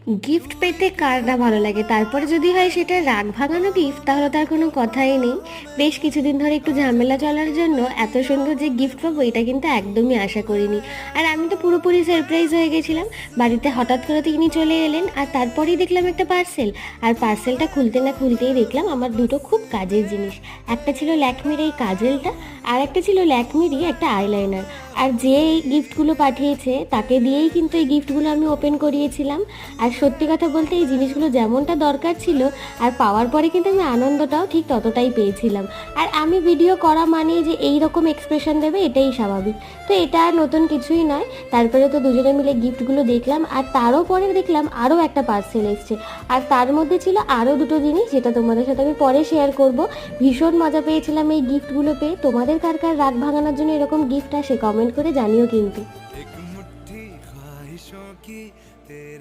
Gift পেতে কার না ভালো লাগে, তারপরে যদি হয় সেটা রাগ ভাঙানো গিফট, তাহলে তার কোনো কথাই নেই। বেশ কিছুদিন ধরে একটু ঝামেলা চলার জন্য এত সুন্দর যে গিফট পাবো এটা কিন্তু একদমই আশা করিনি। আর আমি তো পুরোপুরি সারপ্রাইজ হয়ে গেছিলাম। বাড়িতে হঠাৎ করে তিনি চলে এলেন আর তারপরেই দেখলাম একটা পার্সেল। আর পার্সেলটা খুলতে না খুলতেই দেখলাম আমার দুটো খুব কাজের জিনিস। একটা ছিল ল্যাকমির এই কাজলটা, আর একটা ছিল ল্যাকমিরই একটা আইলাইনার। আর যে এই গিফটগুলো পাঠিয়েছে তাকে দিয়েই কিন্তু এই গিফটগুলো আমি ওপেন করিয়েছিলাম। আর সত্যি কথা বলতে এই জিনিসগুলো যেমনটা দরকার ছিল, আর পাওয়ার পরে কিন্তু আমি আনন্দটাও ঠিক ততটাই পেয়েছিলাম। আর আমি ভিডিও করা মানেই যে এই রকম এক্সপ্রেশন দেবে এটাই স্বাভাবিক। তো এটা আর নতুন কিছুই নয়। তারপরে তো দুজনে মিলে গিফটগুলো দেখলাম, আর তারও পরে দেখলাম আরও একটা পার্সেল এসছে। আর তার মধ্যে ছিল আরও দুটো জিনিস, যেটা তোমাদের সাথে আমি পরে শেয়ার করব। ভীষণ মজা পেয়েছিলাম এই গিফটগুলো পেয়ে। তোমাদের কার কার রাগ ভাঙানোর জন্য এরকম গিফট আসে কমেন্ট করে জানিও কিন্তু।